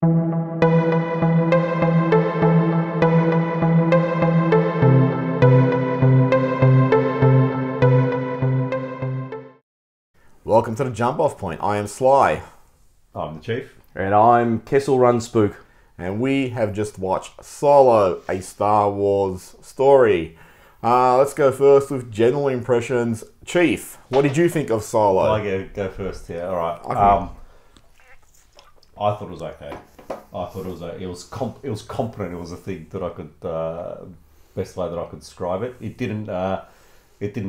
Welcome to the Jump Off Point. I am Sly. I'm the Chief. And I'm Kessel Run Spook. And we have just watched Solo, a Star Wars story. Let's go first with general impressions. Chief, what did you think of Solo? I go first here. All right. Okay. I thought it was okay. I thought it was competent. It was a thing that I could best way that I could describe it. It didn't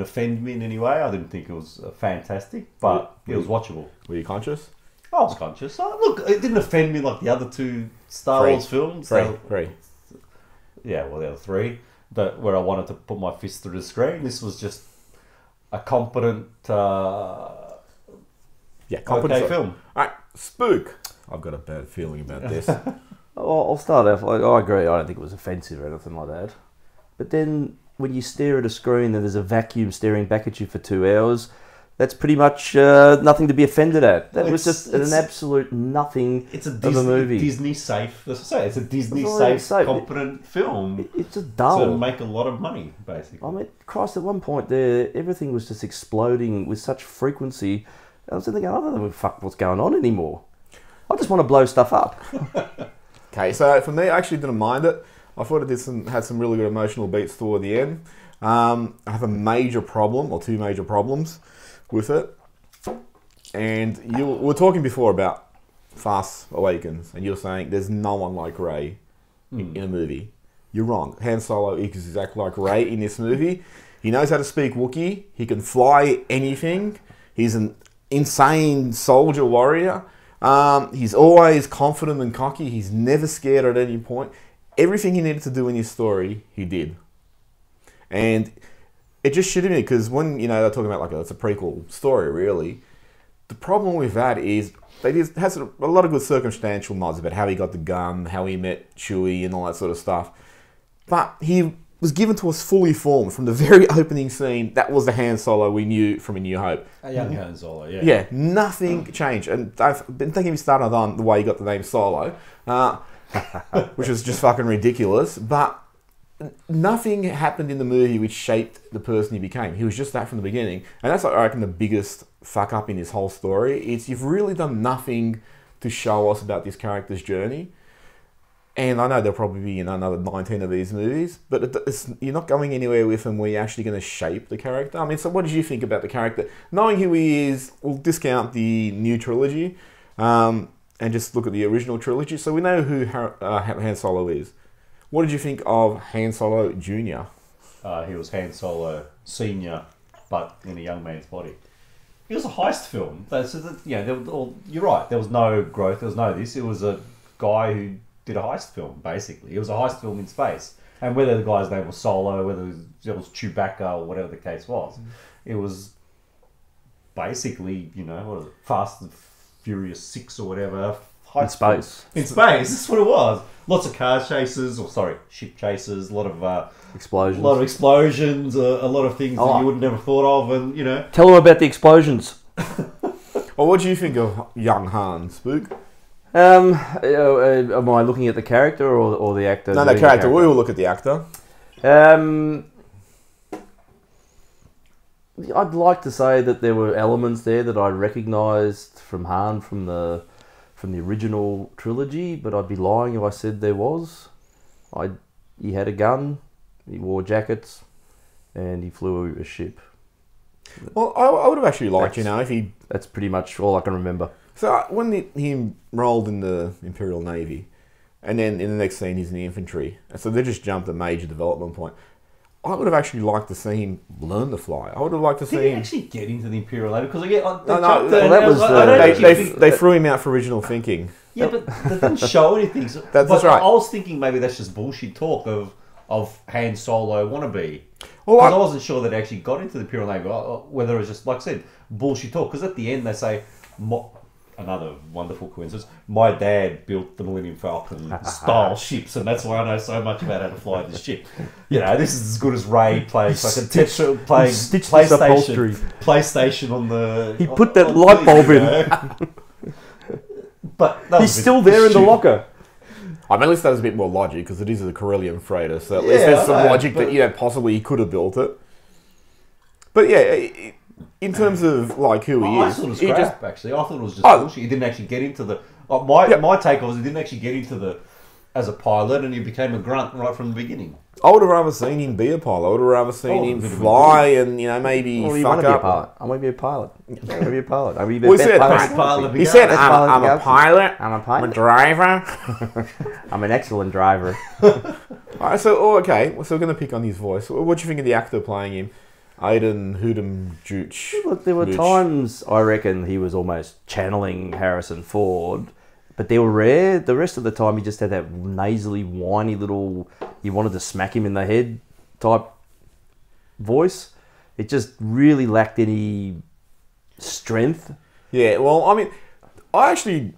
offend me in any way. I didn't think it was fantastic, but it was watchable. Were you conscious? I was conscious. Look, it didn't offend me like the other two Star Wars films. Three. Yeah, well, the other three. But where I wanted to put my fist through the screen, this was just a competent, competent okay film. All right, Spook. I've got a bad feeling about this. I'll start off. I agree. I don't think it was offensive or anything like that. But then when you stare at a screen and there's a vacuum staring back at you for 2 hours, that's pretty much nothing to be offended at. That was just an absolute nothing of a movie. Disney safe. That's what I say. It's a Disney safe, competent film. It's just dull. To make a lot of money, basically. I mean, Christ, at one point there, everything was just exploding with such frequency. I was thinking, I don't know fuck what's going on anymore. I just want to blow stuff up. Okay, so for me, I actually didn't mind it. I thought it had some really good emotional beats toward the end. I have a major problem, or two major problems, with it. And we were talking before about Fast Awakens, and you were saying there's no one like Rey in a movie. You're wrong. Han Solo is exactly like Rey in this movie. He knows how to speak Wookiee. He can fly anything. He's an insane soldier warrior. He's always confident and cocky. He's never scared at any point. Everything he needed to do in his story, he did. And it just shitted me because when, they're talking about it's a prequel story, really. The problem with that is it has a lot of good circumstantial nods about how he got the gun, how he met Chewie and all that sort of stuff. But he was given to us fully formed from the very opening scene. That was the Han Solo we knew from A New Hope. A young Han Solo, yeah. Yeah, nothing changed. And I've been thinking we started on the way he got the name Solo, which was just fucking ridiculous. But nothing happened in the movie which shaped the person he became. He was just that from the beginning. And that's, I reckon, the biggest fuck up in this whole story. It's you've really done nothing to show us about this character's journey. And I know there'll probably be another 19 of these movies, but you're not going anywhere with them where you're actually going to shape the character. I mean, so what did you think about the character? Knowing who he is, we'll discount the new trilogy and just look at the original trilogy. So we know who Han Solo is. What did you think of Han Solo Jr.? He was Han Solo Senior, but in a young man's body. It was a heist film. You're right. There was no growth. There was no this. It was a guy who did a heist film, basically. It was a heist film in space. And whether the guy's name was Solo, whether it was Chewbacca or whatever the case was, it was basically, what is it, Fast and Furious 6 or whatever. In space. In space, that's what it was. Lots of car chases, ship chases, a lot of explosions. A lot of things that you would never thought of, and, Tell them about the explosions. Well, what do you think of young Han, Spook? Am I looking at the character or the actor? No, the character. We will look at the actor. I'd like to say that there were elements there that I recognised from Han from the original trilogy, but I'd be lying if I said there was. He had a gun, he wore jackets, and he flew a ship. Well, I would have actually liked, if he... That's pretty much all I can remember. So when he enrolled in the Imperial Navy, and then in the next scene he's in the infantry, and so they just jumped a major development point. I would have actually liked to see him learn to fly. I would have liked to see him... Did he actually get into the Imperial Navy? Because they threw him out for original thinking. Yeah, but they didn't show anything. That's right. I was thinking maybe that's just bullshit talk of Han Solo wannabe. Because I wasn't sure that he actually got into the Imperial Navy, whether it was just, like I said, bullshit talk. Because at the end they say... Another wonderful coincidence. My dad built the Millennium Falcon style ships, and that's why I know so much about how to fly this ship. This is as good as Ray playing PlayStation upholstery. PlayStation on the. He put that light bulb in. But that was He's a bit still there in the stupid. locker. I mean, at least that was a bit more logic because it is a Corellian freighter, so at least Yeah, there's I some know, logic but- that possibly he could have built it. But yeah, in terms of like who he I is, thought it was he crap, actually. I thought it was just Oh. bullshit. He didn't actually get into the... Yeah. My take was he didn't actually get into the... as a pilot, and he became a grunt right from the beginning. I would have rather seen him be a pilot. I would have rather seen him bit of a fly and maybe Well, you want fuck to be a up. pilot. I want to be a pilot. I want to be a pilot. I want to be the Well, he best said, pilot. best pilot He said, Best I'm pilot in a the galaxy. pilot. I'm a I'm a pilot. driver. I'm an excellent driver. Alright, so okay, so we're going to pick on his voice. What do you think of the actor playing him? Aiden Hudem Juch. Look, there were Mooch. times I reckon he was almost channeling Harrison Ford, but they were rare. The rest of the time, he just had that nasally, whiny little. You wanted to smack him in the head type voice. It just really lacked any strength. Yeah, well, I mean, I actually,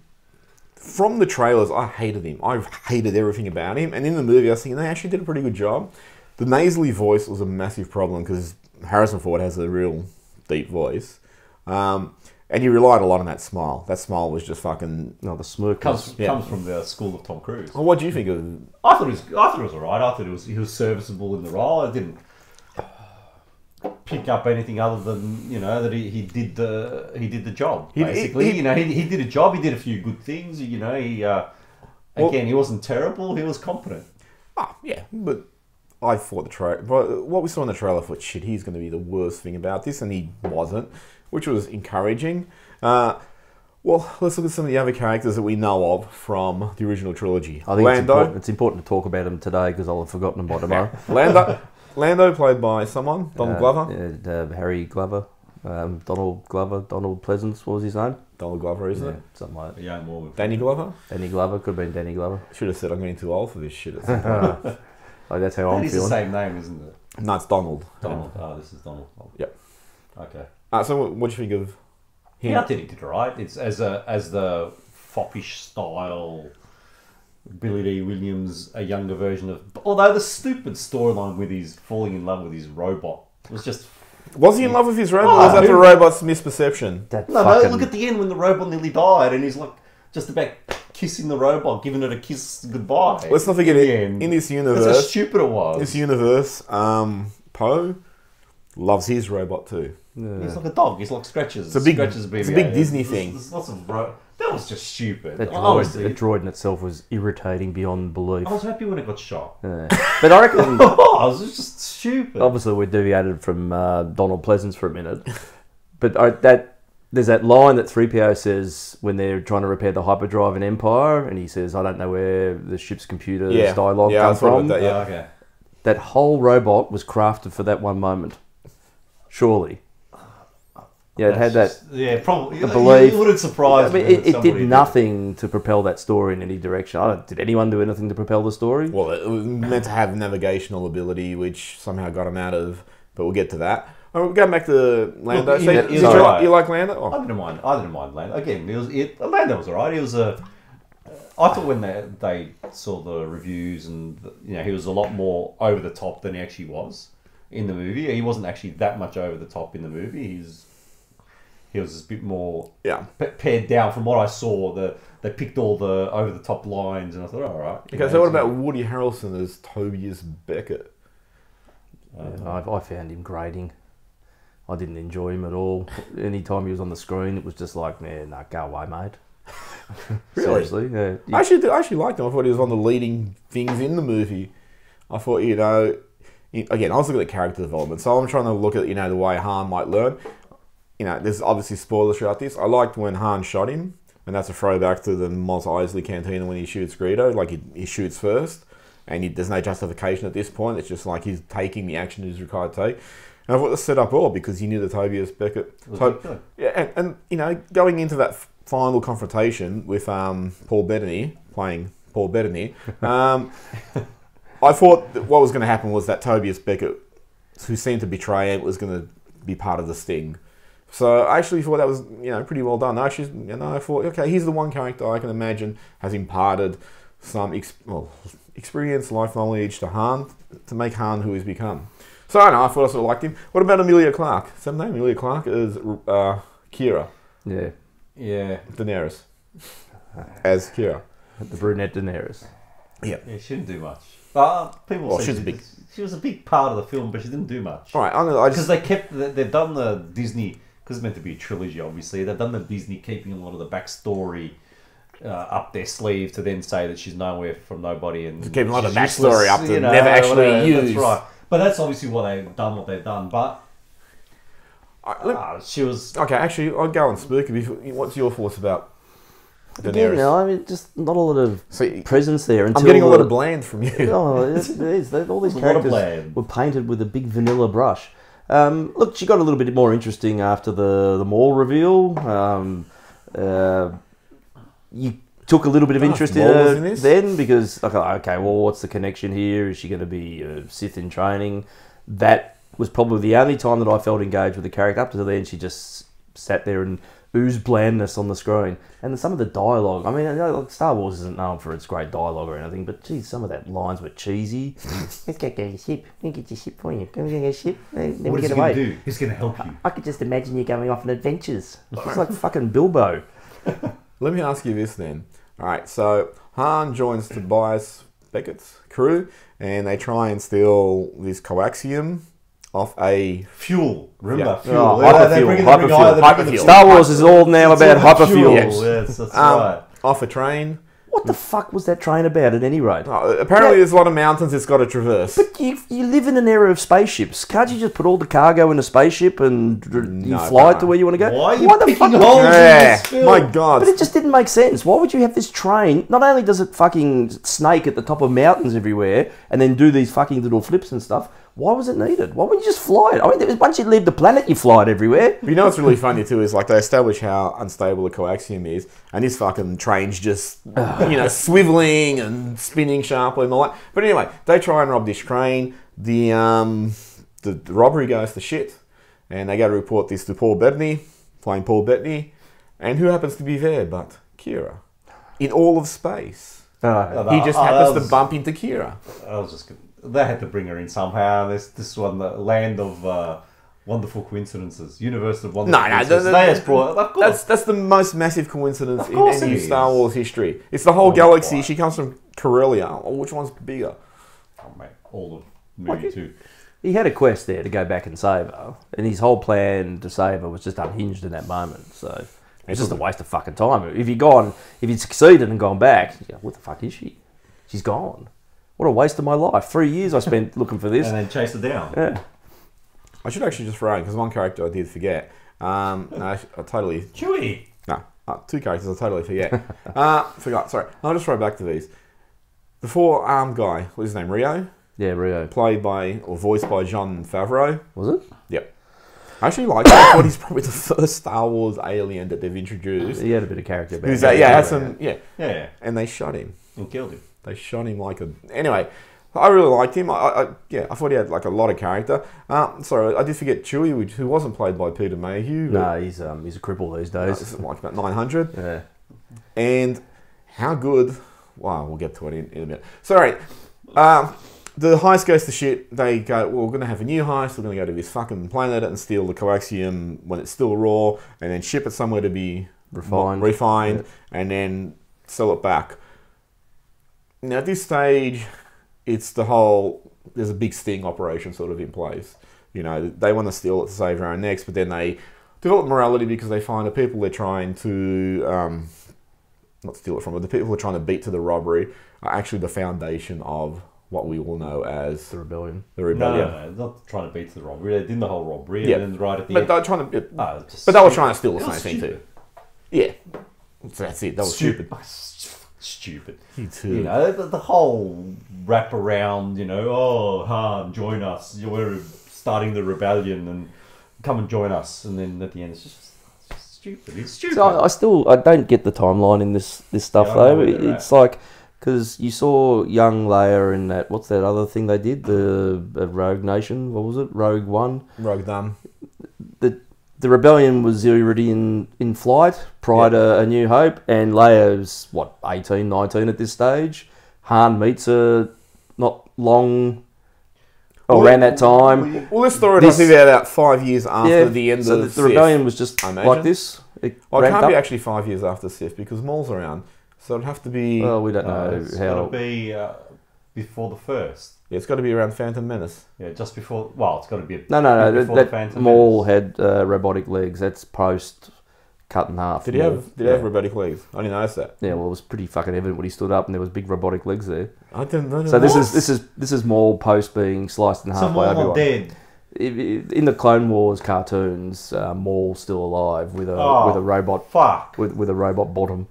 from the trailers, I hated him. I hated everything about him. And in the movie, I was thinking they actually did a pretty good job. The nasally voice was a massive problem because Harrison Ford has a real deep voice. And he relied a lot on that smile. That smile was just fucking... No, the smirk Comes was, from the school of Tom Cruise. Well, what do you think of... I thought it was alright. I thought he was serviceable in the role. I didn't pick up anything other than that he did the job. Basically, he did a job. He did a few good things. He he wasn't terrible. He was competent. yeah, but I thought what we saw in the trailer, I thought, shit, he's going to be the worst thing about this, and he wasn't, which was encouraging. Well, let's look at some of the other characters that we know of from the original trilogy. I think it's important to talk about him today because I'll have forgotten him by tomorrow. Lando, played by someone, Donald Glover. Harry Glover, Donald Glover, Donald Pleasance. What was his name? Donald Glover, isn't it? Something like A that. young woman. Danny Glover? Danny Glover could have been Danny Glover. Should have said I'm getting too old for this shit at some point. Like that's how That I'm is the feeling. same name, isn't it? No, it's Donald. Donald. Oh, this is Donald. Oh. Yep. Okay. So what do you think of him? Yeah, I think he did alright. It's as the foppish style Billy D. Williams, a younger version of. Although the stupid storyline with his falling in love with his robot was just. Was he in love with his robot? Or was that the robot's misperception? No, look at the end when the robot nearly died and he's like just about kissing the robot, giving it a kiss goodbye. Let's not forget in it. the end. In this That's how universe, stupid it was. Poe loves his robot too. He's like a dog. He's like Scratches. It's a big- Scratches it's a big Disney thing. There's lots of that was just stupid. That Honestly, droid in itself was irritating beyond belief. I was happy when it got shot. Yeah. But I reckon, It was just stupid. obviously, we deviated from Donald Pleasance for a minute. But there's that line that 3PO says when they're trying to repair the hyperdrive in Empire, and he says, "I don't know where the ship's computer's dialogue I come thought about from." that, yeah. Oh, okay. That whole robot was crafted for that one moment. Surely. Yeah, it had that. Yeah, probably. belief. It wouldn't surprise I mean, me. that it somebody did nothing to propel that story in any direction. Did anyone do anything to propel the story? Well, it was meant to have navigational ability, which somehow got him out of. But we'll get to that. All right, going back to Lando. Look, So, he was alright. you like Lando? Oh. I didn't mind. Lando. Again, Lando was alright. He was a. I thought when they saw the reviews and he was a lot more over the top than he actually was in the movie. He wasn't actually that much over the top in the movie. He was a bit more pared down from what I saw. They picked all the over the top lines, and I thought, all right. Okay, so what about Woody Harrelson as Tobias Beckett? I found him grating. I didn't enjoy him at all. Anytime he was on the screen, it was just like, man, go away, mate. Really? Seriously, yeah. I actually liked him. I thought he was one of the leading things in the movie. I thought, again, I was looking at character development, so I'm trying to look at, the way Han might learn. There's obviously spoilers throughout this. I liked when Han shot him, and that's a throwback to the Mos Eisley Cantina when he shoots Greedo. Like, he shoots first, and there's no justification at this point. It's just like he's taking the action he's required to take. And I thought this set up well because he knew that Tobias Beckett. And going into that final confrontation with Paul Bettany, playing Paul Bettany, I thought that what was going to happen was that Tobias Beckett, who seemed to betray him, was going to be part of the sting. So I actually thought that was, pretty well done. I thought, okay, he's the one character I can imagine has imparted some experience, life knowledge to Han, to make Han who he's become. So I thought I sort of liked him. What about Emilia Clarke? Same name, Emilia Clarke is Kira. Yeah. Yeah. Daenerys. as Kira. The brunette Daenerys. Yeah. Yeah, she didn't do much. People Well, say she was a big part of the film, but she didn't do much. All right, Because they've done the Disney, because it's meant to be a trilogy, obviously. They've done the Disney keeping a lot of the backstory up their sleeve to then say that she's nowhere from nobody and keeping a lot of she's backstory useless, up to never actually use. That's right. But that's obviously what they've done. What they've done, but she was Okay, actually, I'll go on Spook. What's your thoughts about Daenerys? Again, no, I mean, just not a lot of See, presence there. Until I'm getting a lot of bland from you. Oh, it is. All these There's a lot of characters bland. were painted with a big vanilla brush. Look, she got a little bit more interesting after the mall reveal. You took a little bit of interest in Maul was her in this? then because, okay, well, what's the connection here? Is she going to be a Sith in training? That was probably the only time that I felt engaged with the character. Up to then, she just sat there and oozed blandness on the screen. And some of the dialogue, I mean, I know, like, Star Wars isn't known for its great dialogue or anything, but geez, some of that lines were cheesy. Let's go get a ship. Let me get your ship for you. Can we get a ship? Then what we is get he going away. to do? He's going to help you. I could just imagine you going off on adventures. It's like fucking Bilbo. Let me ask you this then. All right, so Han joins Tobias Beckett's crew, and they try and steal this coaxium off a... Fuel. Remember, Yeah. fuel. Oh, Yeah, hyperfuel, they're bringing hyperfuel, the guy, they're bringing the hyperfuel. Star Wars is all now It's about all hyperfuel. Yes, that's right. off a train. What the fuck was that train about at any rate? Apparently, there's a lot of mountains it's got to traverse. But you live in an era of spaceships. Can't you just put all the cargo in a spaceship and you No, fly it no. to where you want to go? Why are you the picking fuck? holes in Yeah, this film? my God. But it just didn't make sense. Why would you have this train? Not only does it fucking snake at the top of mountains everywhere and then do these fucking little flips and stuff, why was it needed? Why wouldn't you just fly it? I mean, once you leave the planet, you fly it everywhere. You know what's really funny too is like they establish how unstable the coaxium is, and this fucking train's just swiveling and spinning sharply and all that. But anyway, they try and rob this train. The robbery goes to shit, and they go to report this to Paul Bettany, playing Paul Bettany, and who happens to be there but Kira, in all of space. He just happens to bump into Kira. I was just gonna, they had to bring her in somehow. This one, the land of wonderful coincidences, universe of wonderful coincidences. They just brought, of course. That's the most massive coincidence in course any it Star is. Wars history. It's the whole galaxy. She comes from Corellia. Oh, which one's bigger? Oh, mate, all of movie too. He had a quest there to go back and save her, and his whole plan to save her was just unhinged in that moment. So it's just a waste of fucking time. If he'd succeeded and gone back, what the fuck is she? She's gone. What a waste of my life. 3 years I spent looking for this. And then chase her down. Yeah. I should actually just throw in because one character I did forget. I totally Chewie. no, two characters I totally forget. Forgot. Sorry, I'll just throw back to these. The four-armed guy. What's his name? Rio, Yeah, Rio. played by or voiced by Jon Favreau. Was it? Yep. I actually like him. I thought he's probably the first Star Wars alien that they've introduced. He had a bit of character. Who's back that? then. Yeah, had some. Yeah, Yeah, and they shot him. and killed him. They shot him like a... Anyway, I really liked him. I thought he had like a lot of character. Sorry, I did forget Chewie, who wasn't played by Peter Mayhew. No, he's a cripple these days. It's like about 900. Yeah. And how good... Wow, we'll get to it in a minute. Sorry. The heist goes to shit. They go, well, we're going to have a new heist. We're going to go to this fucking planet and steal the coaxium when it's still raw and then ship it somewhere to be Refined. refined and then sell it back. Now, at this stage, it's the whole... There's a big sting operation sort of in place. You know, they want to steal it to save their own necks, but then they develop morality because they find the people they're trying to... not steal it from, but the people who are trying to beat to the robbery are actually the foundation of what we all know as The rebellion. the No, rebellion. not trying to beat to the robbery. They did the whole robbery, Yeah. and then right at the But end. they're trying to... No, But they were trying to steal the It was same thing too. stupid. Yeah. So that's it. That was stupid. Stupid. You too. You know, the whole wrap around, oh, Han, join us. We're starting the rebellion and come and join us. And then at the end, it's just stupid. It's stupid. So I don't get the timeline in this stuff Yeah, I don't though. know either, It's like because you saw young Leia in that. What's that other thing they did? The Rogue Nation. What was it? Rogue One. Rogue Done. The rebellion was already in flight prior to A New Hope, and Leia's 18, 19 at this stage. Han meets her not long around that time. Well, this story does be about 5 years after the end so of the rebellion was just I imagine. like this. Well, it ramped can't be up. actually 5 years after Sith because Maul's around So it'd have to be. Well, we don't know It's how. got to be before the first. Yeah, it's got to be around Phantom Menace. Yeah, just before. Well, it's got to be. No. before the That Phantom Maul Menace. had robotic legs. That's post cut in half. Did he Maul. have? Did he have robotic legs? I didn't notice that. Yeah, well, it was pretty fucking evident when he stood up, and there was big robotic legs there. I didn't know. So this is Maul post being sliced in half So by Maul Obi-Wan. not dead. In the Clone Wars cartoons, Maul's still alive with a robot Fuck. with a robot bottom,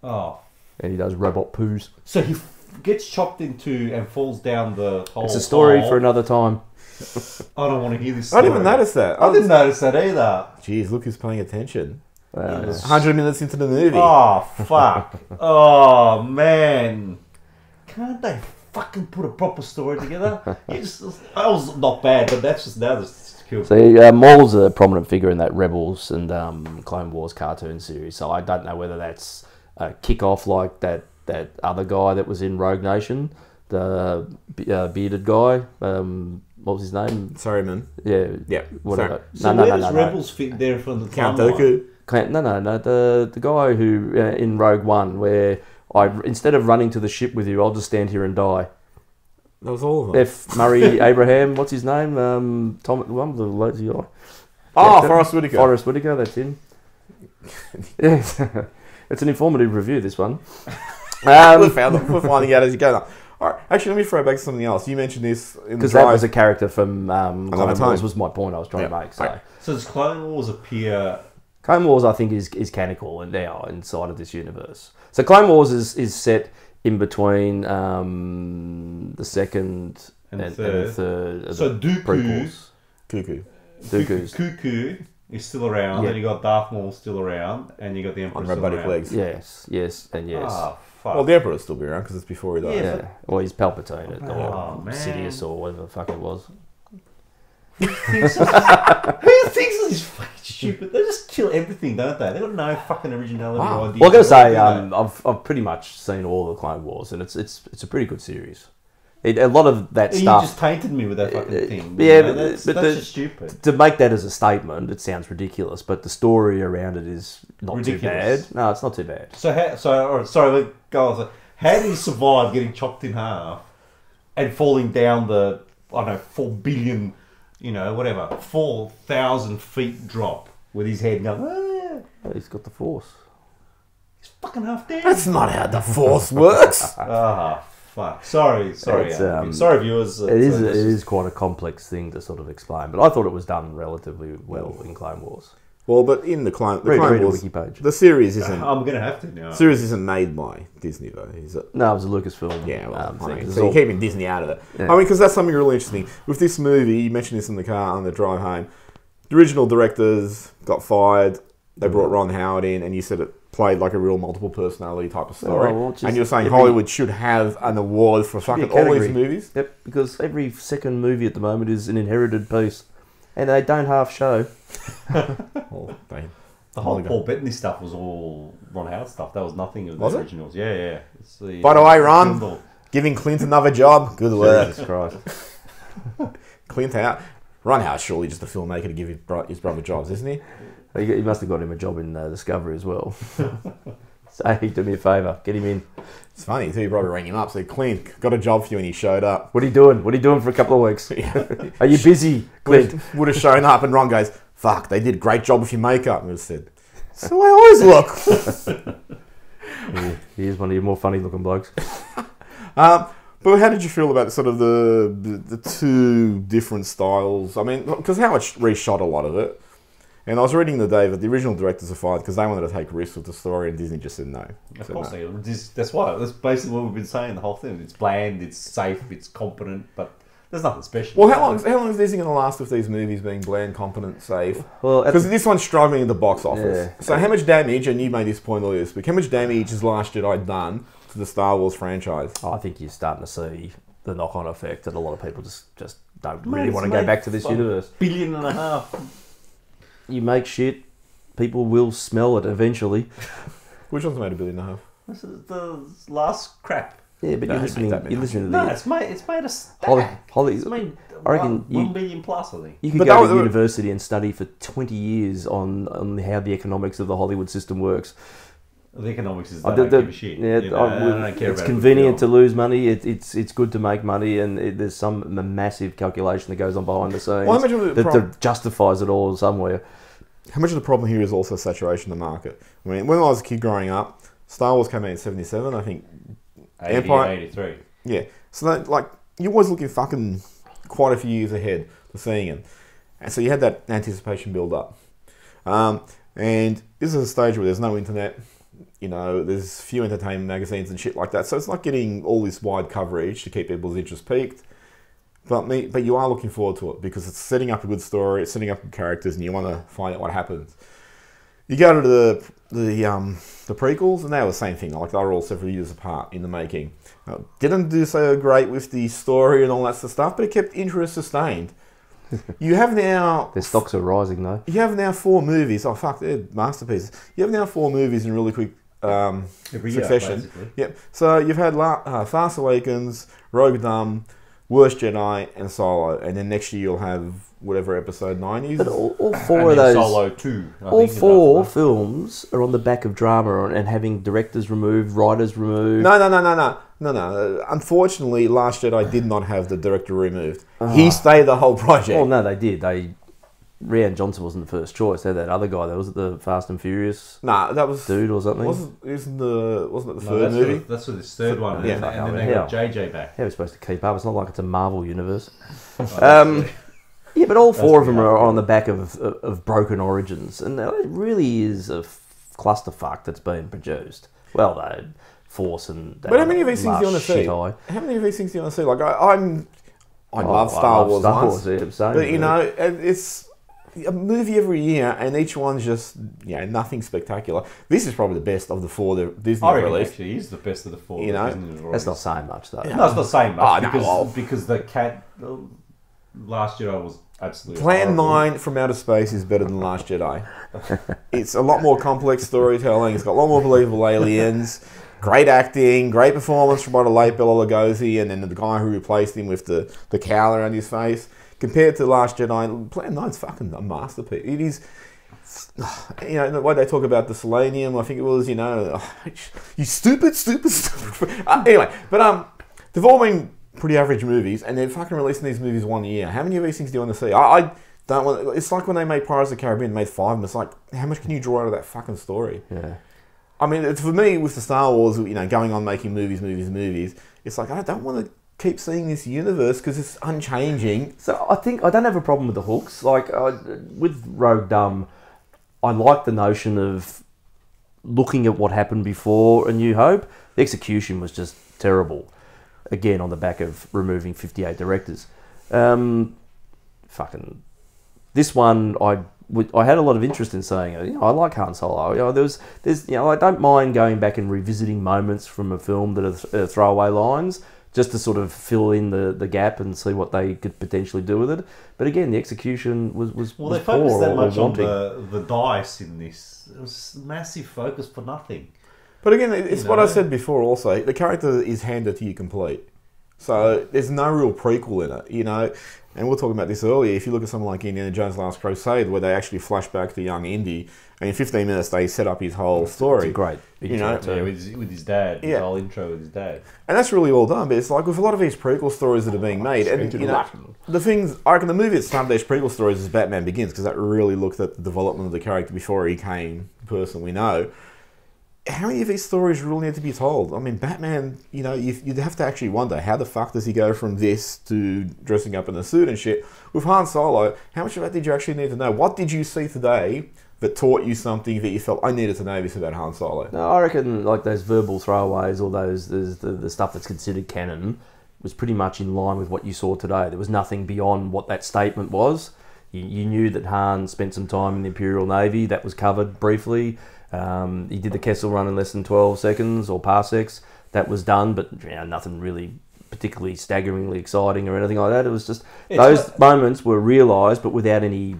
Oh. and he does robot poos. So he gets chopped into and falls down the hole. It's a story hole. for another time. I don't want to hear this I story. didn't even notice that. I didn't notice that either. Jeez, look who's paying attention. It was- 100 minutes into the movie. Oh, fuck. Oh, man. Can't they fucking put a proper story together? That was not bad, but that's just cool. See, Maul's a prominent figure in that Rebels and Clone Wars cartoon series, so I don't know whether that's a kick-off like that other guy that was in Rogue Nation, the bearded guy. What was his name? Sorry, man. Yeah. Yeah. Whatever. So where does Rebels fit there from the Count timeline? Dooku. No. The guy who in Rogue One, where instead of running to the ship with you, I'll just stand here and die. That was all of them. F. Murray Abraham. What's his name? Tom. One of the lazy guy. Oh, Forrest Whitaker. Forrest Whitaker. That's him. Yes. It's an informative review. This one. We're finding out as you go. Now. All right. Actually, let me throw back to something else. You mentioned this in the Because that drive. was a character from Clone time. Wars. Was my point I was trying to make. So. Right. So does Clone Wars appear... Clone Wars, I think, is canonical and now inside of this universe. So Clone Wars is set in between the second and the third. Of So the Dooku... prequels. Dooku's. Cuckoo is still around, Yeah. and you got Darth Maul still around, and you got the Emperor On still robotic around. legs. Yes, and yes. Ah, fuck. Well, the Emperor will still be around because it's before he dies. Yeah. Well, he's Palpatine or Oh, man. Sidious or whatever the fuck it was. Who thinks this is fucking stupid? They just kill everything, don't they? They got no fucking originality Wow. or idea. Well, I gotta say, They- I've pretty much seen all the Clone Wars, and it's a pretty good series. A lot of that you stuff. just tainted me with that fucking thing. yeah, You know, but that's the- just stupid. To make that as a statement, it sounds ridiculous, but the story around it is not Ridiculous. too bad. No, it's not too bad. So, all right, sorry, go on. So how did he survive getting chopped in half and falling down the, I don't know, 4 billion, 4,000 feet drop with his head going, Oh, he's got the Force. he's fucking half dead. That's not how the Force works. Ah, fuck. Sorry, It's, sorry, viewers. It is quite a complex thing to sort of explain, but I thought it was done relatively well in Clone Wars. Well, but in the Clone Read a Wars, wiki page. the series isn't. I'm gonna have to now. Series isn't made by Disney though, is it? No, it was a Lucasfilm. Yeah, well, thing. I mean, It's so you're all- keeping Disney out of it. Yeah. I mean, because that's something really interesting. With this movie, you mentioned this in the car on the drive home. The original directors got fired. They brought Ron Howard in, and you said it played like a real multiple personality type of story. well, just and you're saying every- Hollywood should have an award for fucking all these category. movies? Yep, because every second movie at the moment is an inherited piece, and they don't half show. Well, The whole Paul Bettany stuff was all Ron Howard stuff. That was nothing of the Was it? originals. Yeah. It's the, By the way, Ron, Kindle. giving Clint another job. Good work. Jesus Christ. Clint Howard. Ron Howard's surely just a filmmaker to give his brother jobs, isn't he? He must have got him a job in Discovery as well. So, hey, do me a favour, get him in. It's funny too. He probably rang him up, said, "Clint, got a job for you," and he showed up. What are you doing? What are you doing for a couple of weeks? Are you busy, Clint? Would have shown up, and Ron goes, "Fuck, they did a great job with your makeup." And I said, "So I always look." He is one of your more funny looking blokes. But how did you feel about sort of the two different styles? I mean, because Howard reshot a lot of it. And I was reading the day that the original directors are fired because they wanted to take risks with the story, and Disney just said no. Of course, that's why. That's basically what we've been saying the whole thing. It's bland, it's safe, it's competent, but there's nothing special. Well, how long is Disney going to last with these movies being bland, competent, safe? Well, Because this one's struggling in the box office. Yeah. So how much damage, and you made this point earlier this week, how much damage has Last Jedi done to the Star Wars franchise? I think you're starting to see the knock-on effect that a lot of people just don't Mate, really it's want to go made back to this fucking universe. $1.5 billion. You make shit, people will smell it eventually. Which one's made $1.5 billion? This is the last crap. Yeah, but No, you're it listening. makes that You're listening to No, the it's made a stack. Holly. It's made I reckon $1 billion plus, I think. You could But go that to was- university and study for 20 years on how the economics of the Hollywood system works. The economics is they don't give a shit. Yeah, You know, I don't care it's about convenient to lose money. It's good to make money, and there's some massive calculation that goes on behind the scenes Well, how much of the that justifies it all somewhere. How much of the problem here is also saturation of the market? I mean, when I was a kid growing up, Star Wars came out in 77, I think. 80, Empire, 83. Yeah. So, that, like, you're always looking fucking quite a few years ahead for seeing it. And so you had that anticipation build up. And this is a stage where there's no internet. You know, there's few entertainment magazines and shit like that. So it's not getting all this wide coverage to keep people's interest peaked. But you are looking forward to it because it's setting up a good story, it's setting up good characters, and you want to find out what happens. You go to the prequels, and they were the same thing. Like, they were all several years apart in the making. Didn't do so great with the story and all that sort of stuff, but it kept interest sustained. You have now... Their stocks are rising, though. You have now 4 movies. Oh, fuck, they're masterpieces. You have now 4 movies in really quick succession. Basically. Yep. So you've had Fast Awakens, Rogue One, Worst Jedi, and Solo. And then next year you'll have whatever episode 9 is. But all 4 And of then those... Solo 2. All 4 films are on the back of drama and having directors removed, writers removed. No. Unfortunately, Last Jedi did not have the director removed. He stayed the whole project. Well, no, they did. Rian Johnson wasn't the first choice. They had that other guy. That was the Fast and Furious. Nah, that was dude or something. Wasn't it the third movie? That's for this third one. Yeah. And then they got JJ back. How are we supposed to keep up? It's not like it's a Marvel universe. Oh, yeah, but all 4 of them are on the back of broken origins, and it really is a clusterfuck that's been produced. Well, though, Force and... But how many of these things do you want to see? How many of these things do you want to see? Like, I love Star Wars. But, you know, it's a movie every year, and each one's just, nothing spectacular. This is probably the best of the 4 that Disney released. Actually is the best of the 4. You know, that's not saying much, though. No, it's not saying much no, because the Last Jedi was absolutely Plan horrible. 9 from Outer Space is better than Last Jedi. It's a lot more complex storytelling. It's got a lot more believable aliens. Great acting, great performance from the late Bela Lugosi, and then the guy who replaced him with the cowl around his face. Compared to Last Jedi, Plan 9's fucking a masterpiece. It is, the way they talk about the selenium, I think it was, you stupid. Anyway, but they've all been pretty average movies, and they're fucking releasing these movies 1 year. How many of these things do you want to see? I don't want. It's like when they made Pirates of the Caribbean, made 5 of them. It's like, how much can you draw out of that fucking story? Yeah. I mean, it's, for me, with the Star Wars, going on making movies, it's like, I don't want to keep seeing this universe because it's unchanging. So I think I don't have a problem with the hooks. Like with Rogue Dumb, I like the notion of looking at what happened before A New Hope. The execution was just terrible. Again, on the back of removing 58 directors. This one, I had a lot of interest in saying, I like Han Solo. There's, I don't mind going back and revisiting moments from a film that are throwaway lines, just to sort of fill in the gap and see what they could potentially do with it. But again, the execution was they focused that much on the dice in this. It was massive focus for nothing. But again, it's what I said before also. The character is handed to you complete. So there's no real prequel in it, And we were talking about this earlier. If you look at something like Indiana Jones' Last Crusade, where they actually flash back to young Indy, and in 15 minutes they set up his whole story. It's great. With his dad. His whole intro with his dad. And that's really well done. But it's like with a lot of these prequel stories that are being made, and the things, I reckon the movie that started these prequel stories is Batman Begins, because that really looked at the development of the character before he came the person we know. How many of these stories really need to be told? I mean, Batman, you'd have to actually wonder, how the fuck does he go from this to dressing up in a suit and shit? With Han Solo, how much of that did you actually need to know? What did you see today that taught you something that you felt, I needed to know this about Han Solo? No, I reckon like those verbal throwaways or the stuff that's considered canon was pretty much in line with what you saw today. There was nothing beyond what that statement was. You knew that Han spent some time in the Imperial Navy. That was covered briefly. He did the Kessel Run in less than 12 seconds or parsecs. That was done, but nothing really particularly staggeringly exciting or anything like that. It was just those moments were realised, but without any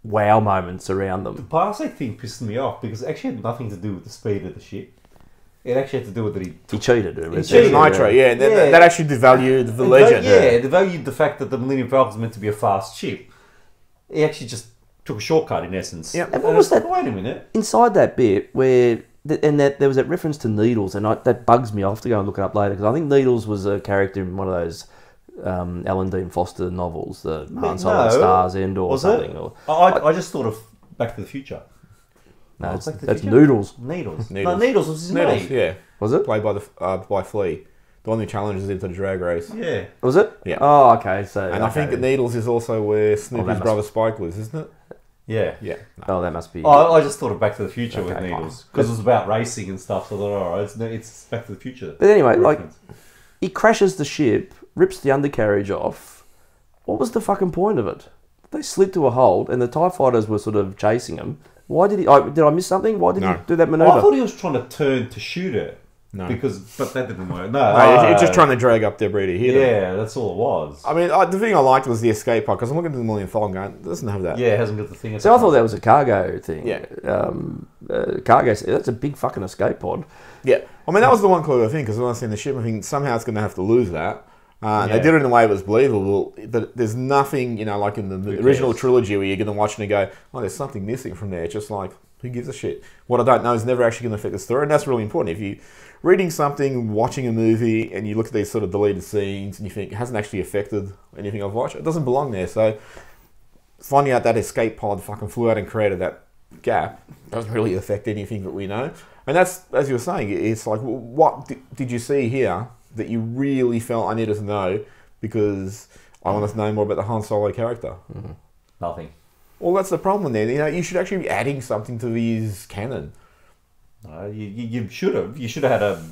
wow moments around them. The parsec thing pissed me off because it actually had nothing to do with the speed of the ship. It actually had to do with that he cheated. He cheated. Nitro, that actually devalued the legend. They devalued the fact that the Millennium Falcon is meant to be a fast ship. He actually just took a shortcut in essence. Yep. And what was that? Wait a minute. Inside that bit where and that there was that reference to Needles, and that bugs me. I'll have to go and look it up later because I think Needles was a character in one of those Alan Dean Foster novels, the Han Solo and Star's End or Was something. it? Or I just thought of Back to the Future. no, Back to the that's Future? Noodles. Needles. No, Needles. Needles was his Needles, name. yeah. Was it? Played by Flea. The one who challenges into the drag race. Yeah. Was it? Yeah. Oh, okay. So And I think that Needles is also where Snoopy's must- brother Spike lives, isn't it? Yeah. Yeah. Oh, that must be. I just thought of Back to the Future with Okay, Needles because it was about racing and stuff. So I thought, all right, it's Back to the Future. But anyway, like reference. he crashes the ship, rips the undercarriage off. What was the fucking point of it? They slid to a hold, and the TIE fighters were sort of chasing him. Why did he? Did I miss something? Why did No. he do that I maneuver? thought he was trying to turn to shoot it. No. But that didn't work. No, it's just trying to drag up debris to hit him. Yeah, that's all it was. I mean, the thing I liked was the escape pod, because I'm looking at the Millennium Falcon going, it doesn't have that. Yeah, it hasn't got the thing. So I thought that was a cargo thing. Yeah. Cargo. That's a big fucking escape pod. Yeah. I mean, that was the one clever thing, because when I was in the ship, I think somehow it's going to have to lose that. And they Yeah. did it in a way that was believable, but there's nothing, like in the original cares? trilogy where you're going to watch it and go, oh, there's something missing from there. It's just like, who gives a shit? What I don't know is never actually going to affect the story, and that's really important. If you're reading something, watching a movie, and you look at these sort of deleted scenes, and you think it hasn't actually affected anything I've watched, it doesn't belong there. So finding out that escape pod fucking flew out and created that gap doesn't really affect anything that we know. And that's, as you were saying, it's like, what did you see here that you really felt I needed to know because I want to know more about the Han Solo character? Mm-hmm. Nothing. Well, that's the problem there. You should actually be adding something to his canon. You should have. You should have had a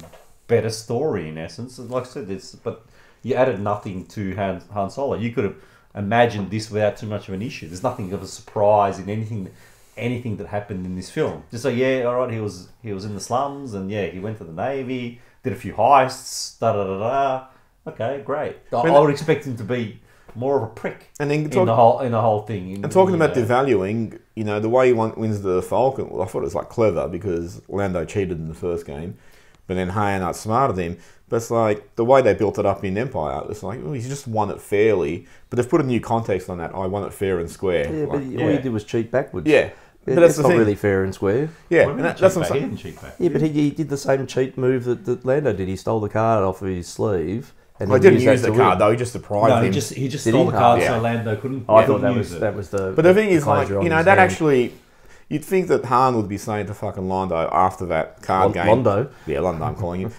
better story in essence. Like I said, but you added nothing to Han Solo. You could have imagined this without too much of an issue. There's nothing of a surprise in anything that happened in this film. Just like, yeah, all right, he was in the slums, and yeah, he went to the Navy, did a few heists, da da da da. Okay, great. I would expect him to be more of a prick And then in the whole thing. And talking about devaluing, the way he wins the Falcon, well, I thought it was like clever because Lando cheated in the first game, but then Han outsmarted him. But it's like the way they built it up in Empire, it's like, he's just won it fairly, but they've put a new context on that. I won it fair and square. Yeah, but Like, all he did was cheat backwards. yeah. But That's that's the not thing. really fair and square. Yeah, What and do you mean that's cheat what back? I'm He saying. didn't cheat back. Yeah, but he did the same cheat move that Lando did. He stole the card off of his sleeve. And Well, he then didn't used use that the to card win. though. He just deprived No, him. he just Did stole he? the card Yeah. so Lando couldn't. Oh, I thought use it. that was the. But the thing is, like, closure on that his hand. actually, you'd think that Han would be saying to fucking Londo after that card game. Londo. Yeah, Londo, I'm calling him.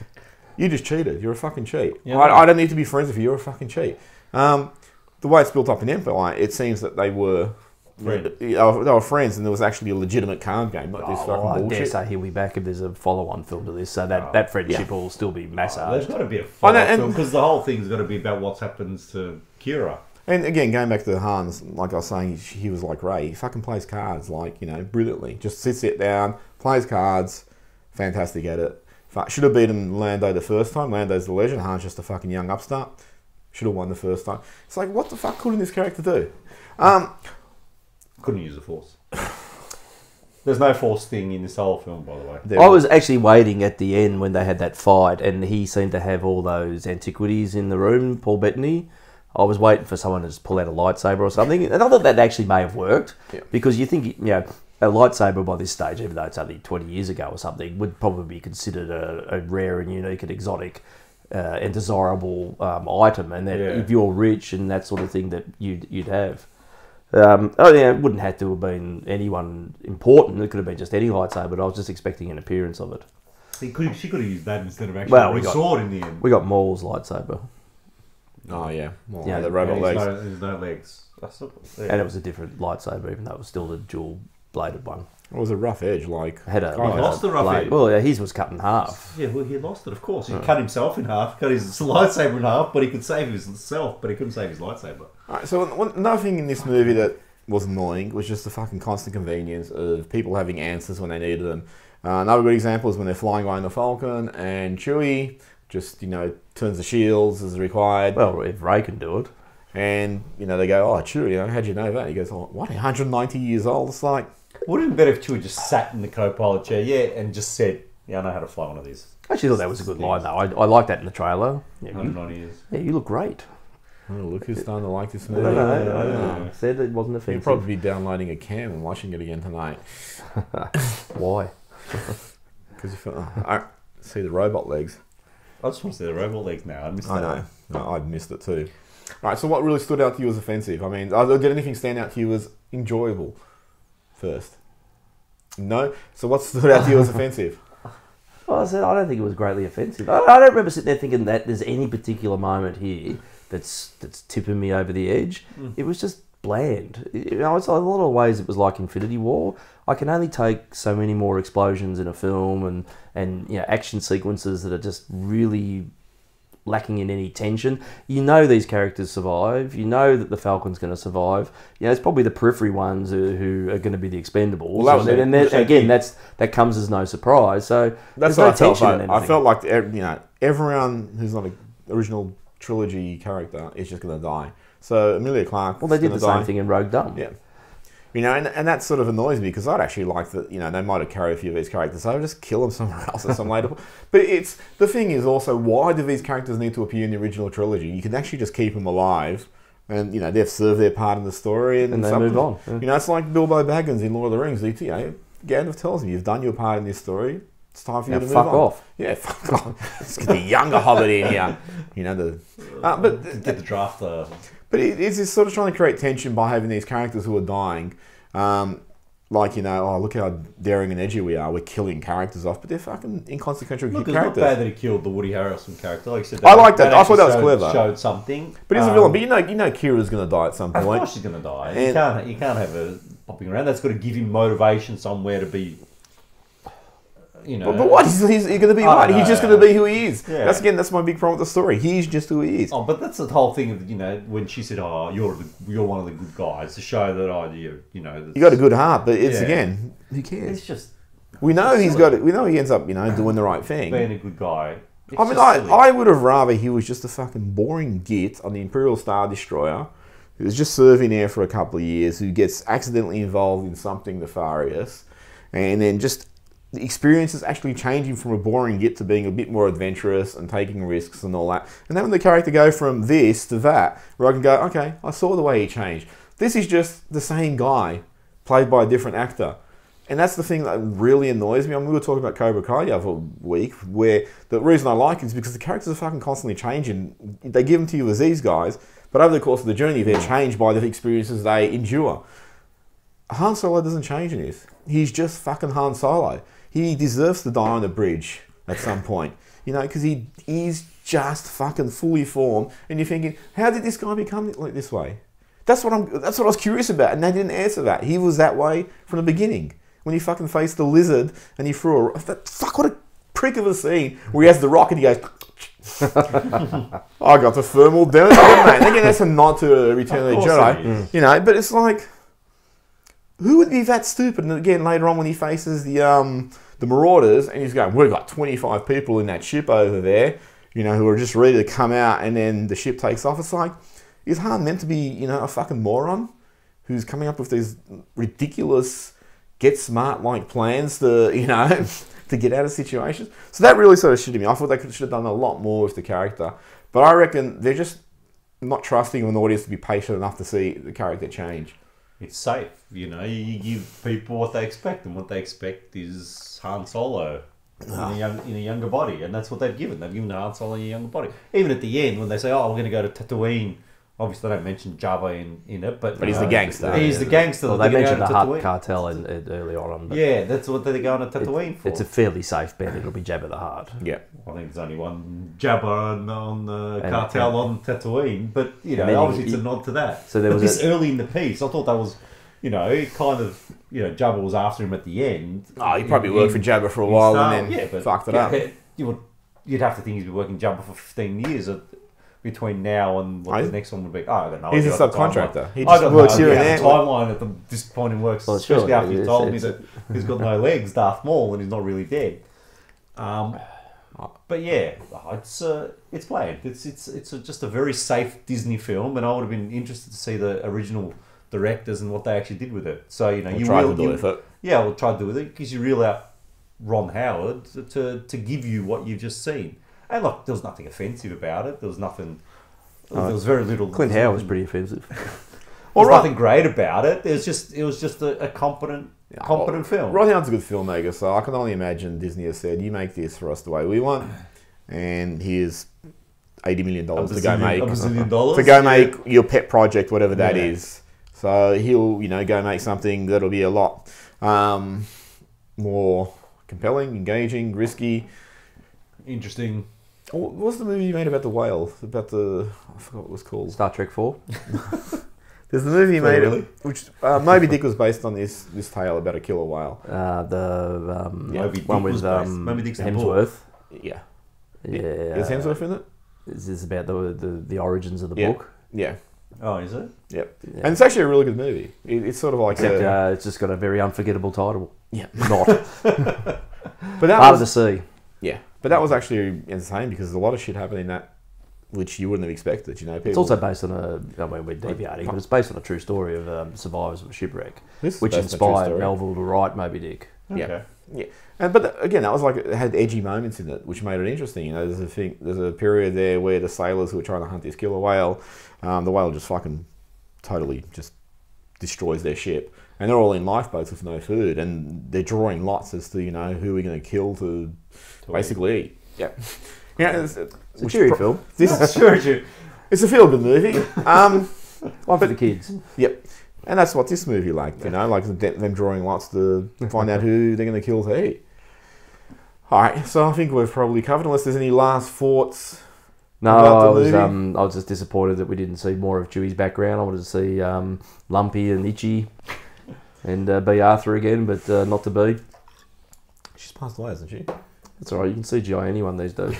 You just cheated. You're a fucking cheat. Yeah, I don't need to be friends with you. You're a fucking cheat. The way it's built up in Empire, it seems that they were they were friends, and there was actually a legitimate card game, not this fucking I dare bullshit. say he'll be back if there's a follow-on film to this, so that friendship will still be There's massaged. got to be a I know, follow-up and- film because the whole thing's got to be about what happens to Kira. And again, going back to Hans, like I was saying, he was like Ray. He fucking plays cards, like, brilliantly. Just sits it down, plays cards, fantastic at it. Should have beaten Lando the first time. Lando's the legend. Han's just a fucking young upstart. Should have won the first time. It's like, what the fuck couldn't this character do? Couldn't use the Force. There's no Force thing in this whole film, by the way. there I was- was actually waiting at the end when they had that fight, and he seemed to have all those antiquities in the room, Paul Bettany. I was waiting for someone to just pull out a lightsaber or something, and I thought that actually may have worked, Yeah. because you think, a lightsaber by this stage, even though it's only 20 years ago or something, would probably be considered a rare and unique and exotic and desirable item, and that if you're rich and that sort of thing that you'd have. It wouldn't have to have been anyone important. It could have been just any lightsaber, but I was just expecting an appearance of it. She could have used that instead of actually Well, a sword in the end. We got Maul's lightsaber, Oh, yeah. Well, Yeah, the robot legs. There's no legs. and it was a different lightsaber, even though it was still the dual-bladed one. It was a rough edge, like... It had a, Oh, like lost the rough blade. edge. Well, yeah, his was cut in half. Yeah, well, he lost it, of course. He cut himself in half, cut his lightsaber in half, but he could save himself, but he couldn't save his lightsaber. Alright, so another thing in this movie that was annoying was just the fucking constant convenience of people having answers when they needed them. Another good example is when they're flying around the Falcon and Chewie just, turns the shields as required. Well, if Ray can do it. And, they go, oh, Chewie, how'd you know that? He goes, oh, what, 190 years old? It's like... Would it have been better if Chewie just sat in the co-pilot chair, and just said, yeah, I know how to fly one of these. I actually thought that was a good line, though. I liked that in the trailer. Yeah, 190 years. you look great. Oh, look who's starting to like this No, movie. I said it wasn't You'll offensive. probably be downloading a cam and watching it again tonight. Why? because you felt, I see the robot legs. I just want to see the robot legs now. I missed I that. know. No, I missed it too. All right, so what really stood out to you as offensive? I mean, did anything stand out to you as enjoyable first? No? So what stood out to you as offensive? Well, I said I don't think it was greatly offensive. I don't remember sitting there thinking that there's any particular moment here that's tipping me over the edge. It was just bland. You know, it's a lot of ways it was like Infinity War. I can only take so many more explosions in a film and you know, action sequences that are just really lacking in any tension. You know these characters survive. You know that the Falcon's going to survive. You know, it's probably the periphery ones who are going to be the expendables. Well, that comes as no surprise. So that's there's what no I felt. tension in I anything. felt like everyone who's not an original trilogy character is just going to die. So Emilia Clarke. Well, they did the same thing in Rogue Dumb. Yeah. You know, and that sort of annoys me because I'd actually like that, you know, they might have carried a few of these characters, so I'll just kill them somewhere else at some later point. But the thing is also, why do these characters need to appear in the original trilogy? You can actually just keep them alive and, you know, they've served their part in the story. And they move on. Yeah. You know, it's like Bilbo Baggins in Lord of the Rings. You know, Gandalf tells him, you've done your part in this story. It's time for you to move on. Fuck off. Yeah, fuck off. Let's get the younger Hobbit in here. You know, but Get the draft. But it's sort of trying to create tension by having these characters who are dying. Like, you know, oh, look how daring and edgy we are. We're killing characters off, but they're fucking inconsequential Look, characters. it's not bad that he killed the Woody Harrelson character. Like I said, I like that. I thought that was clever. Showed something. But he's a villain. But you know Kira's going to die at some Of point. course she's going to die. You can't have her popping around. That's got to give him motivation somewhere to be, you know. But what? He's going to be what? He's just going to be who he is. Yeah. That's my big problem with the story. He's just who he is. Oh, but that's the whole thing of, you know, when she said, "Oh, you're one of the good guys," to show that you know, You got a good heart, but it's again, who cares? it's just We know he's got it. We know he ends up, you know, doing the right thing. being a good guy. It's I mean, just silly. I would have rather he was just a fucking boring git on the Imperial Star Destroyer who was just serving there for a couple of years, who gets accidentally involved in something nefarious, and then just the experience is actually changing from a boring git to being a bit more adventurous and taking risks and all that. And then when the character go from this to that, where I can go, okay, I saw the way he changed. This is just the same guy, played by a different actor. And that's the thing that really annoys me. I mean, we were talking about Cobra Kai the other week, where the reason I like it is because the characters are fucking constantly changing. They give them to you as these guys, but over the course of the journey, they're changed by the experiences they endure. Han Solo doesn't change in this. He's just fucking Han Solo. He deserves to die on the bridge at some point, you know, because he is just fucking fully formed. And you're thinking, how did this guy become like this way? That's what I was curious about, and they didn't answer that. He was that way from the beginning. When he fucking faced the lizard and he threw fuck, what a prick of a scene where he has the rock and he goes, I got the thermal damage, mate. And again, that's a nod to Return of the Jedi, you know. But it's like, who would be that stupid? And again, later on when he faces the Marauders and he's going, we've got 25 people in that ship over there, you know, who are just ready to come out, and then the ship takes off. It's like, is Han meant to be, you know, a fucking moron who's coming up with these ridiculous get smart like plans to, you know, to get out of situations? So that really sort of shitted me. I thought they should have done a lot more with the character. But I reckon they're just not trusting an audience to be patient enough to see the character change. It's safe, you know. You give people what they expect, and what they expect is Han Solo in a younger body, and that's what they've given. They've given Han Solo in a younger body. Even at the end, when they say, "Oh, we're going to go to Tatooine," obviously they don't mention Jabba in it, but he's the gangster. He's the gangster. Well, they mentioned the Hutt cartel early on. But yeah, that's what they're going to Tatooine for. It's a fairly safe bet. It'll be Jabba the Hutt. Yeah. I think there's only one Jabba on the And- cartel on Tatooine, but you know, then obviously it's a nod to that. So there was this early in the piece, I thought that was, you know, kind of, you know, Jabba was after him at the end. Oh, he probably worked for Jabba for a while and then fucked it up. You'd have to think he's been working Jabba for 15 years between now and what the next one would be. I don't know. He's a subcontractor. He I just don't works know. here and The there. timeline at this point in works, Well, especially sure, after you told me it's- that he's got no legs, Darth Maul, and he's not really dead. But yeah, it's bland. It's just a very safe Disney film, and I would have been interested to see the original directors and what they actually did with it. So, you know, We'll try to do with it. Yeah, we'll try to do with it because you reel out Ron Howard to give you what you've just seen. And look, there was nothing offensive about it. There was nothing. There was very little. Clint Howard was pretty offensive. There's nothing great about it. It was just a competent competent film. Rotherham's a good filmmaker, so I can only imagine Disney has said, "You make this for us the way we want, and here's $80 million to go make $1 bazillion, to go make your pet project, whatever that is." So he'll, go make something that'll be a lot more compelling, engaging, risky, interesting. What was the movie you made about the whale? About I forgot what it was called. Star Trek 4. There's the movie you made, Really? which Moby Dick was based on this tale about a killer whale. Moby Dick one with was based. Moby Dick's the book. Hemsworth. Yeah. Yeah. Is Hemsworth in it? Is this about the origins of the Yeah. book? Yeah. Oh, is it? Yep. Yeah. And it's actually a really good movie. It's sort of like Except it's just got a very unforgettable title. yeah. Not. But that Hard was to see. yeah. But that was actually insane because there's a lot of shit happening in that which you wouldn't have expected. People. It's also based on we're deviating, but it's based on a true story of survivors of a shipwreck, This is which based on a true inspired story. Melville to write Moby Dick. Yeah. Okay. Yeah, but again, that was like it had edgy moments in it, which made it interesting. There's a period there where the sailors who were trying to hunt this killer whale, the whale just fucking totally just destroys their ship, and they're all in lifeboats with no food, and they're drawing lots as to who we're going to kill to basically eat. Yeah, It's a cheery film. It's a feel good movie. One for the kids. Yep. And that's what this movie like, like them drawing lots to find out who they're going to kill to eat. All right, so I think we've probably covered, unless there's any last thoughts. No, about the movie. I was just disappointed that we didn't see more of Chewie's background. I wanted to see Lumpy and Itchy and B. Arthur again, but not to be. She's passed away, hasn't she? That's all right. You can CGI anyone these days.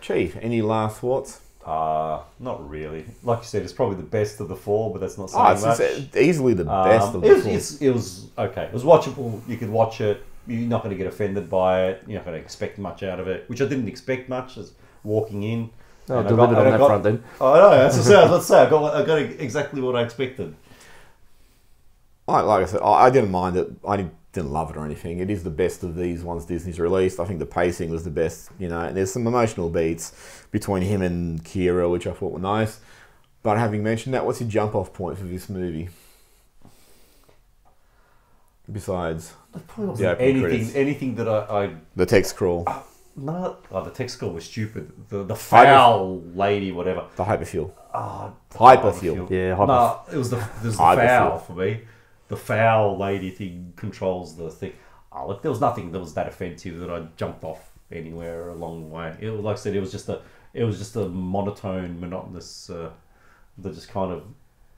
Chief, any last thoughts? Not really. Like you said, it's probably the best of the four, but that's not saying much. It's easily the best of the four. It was okay. It was watchable. You could watch it. You're not going to get offended by it. You're not going to expect much out of it, which I didn't expect much as walking in. Oh, delivered on that front then. Oh, no, that's what I was about to say. I got exactly what I expected. Like I said, I didn't mind it. I didn't love it or anything. It is the best of these ones Disney's released. I think the pacing was the best, and there's some emotional beats between him and Kira, which I thought were nice. But having mentioned that, what's your jump-off point for this movie? Besides, anything that I the text crawl, the text score was stupid. The foul lady, whatever. the hyperfuel, Hyperfuel. Yeah, No, it was the foul for me. The foul lady thing controls the thing. Oh, look, there was nothing that was that offensive that I jumped off anywhere along the way. It was, like I said, it was just a monotone, monotonous that just kind of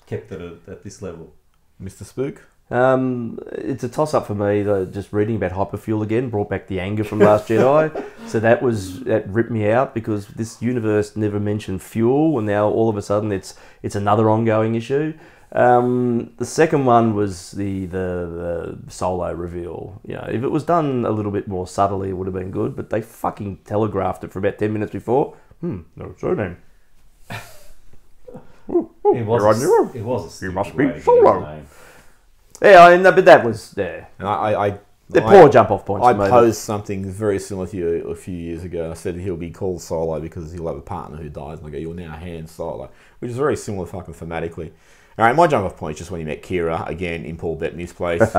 kept it at this level. Mr. Spook. It's a toss-up for me. Just reading about hyperfuel again brought back the anger from Last Jedi. So that ripped me out because this universe never mentioned fuel, and now all of a sudden it's another ongoing issue. The second one was the Solo reveal. If it was done a little bit more subtly, it would have been good. But they fucking telegraphed it for about 10 minutes before. No surname. It was a You must stupid be way to get Solo. his name. Yeah, but that was there. And They're poor jump-off points. I for me. posed something very similar to you a few years ago. I said he'll be called Solo because he'll have a partner who dies. And I go, you're now Han Solo, which is very similar fucking thematically. All right, my jump-off point is just when he met Kira again in Paul Bettany's place.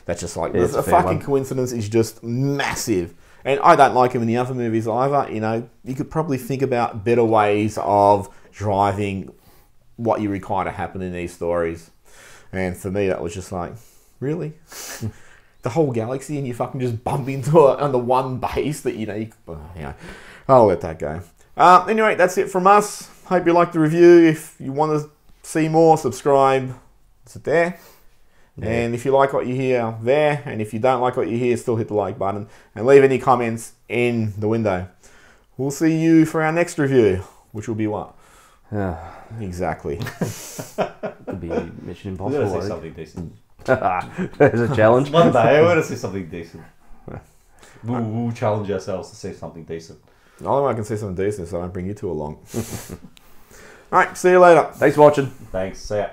That's just like, the fucking coincidence is just massive. And I don't like him in the other movies either. You could probably think about better ways of driving what you require to happen in these stories. And for me, that was just like, really? The whole galaxy, and you fucking just bump into it on the one base that, I'll let that go. Anyway, that's it from us. Hope you liked the review. If you want to see more, subscribe. It's there. Yeah. And if you like what you hear, there. And if you don't like what you hear, still hit the like button. And leave any comments in the window. We'll see you for our next review, which will be what? Exactly. Could be Mission We're Impossible. going to see something decent. There's a challenge. One day, we're going to see something decent. We'll challenge ourselves to see something decent. The only way I can see something decent is I don't bring you two along. All right, see you later. Thanks for watching. Thanks. See ya.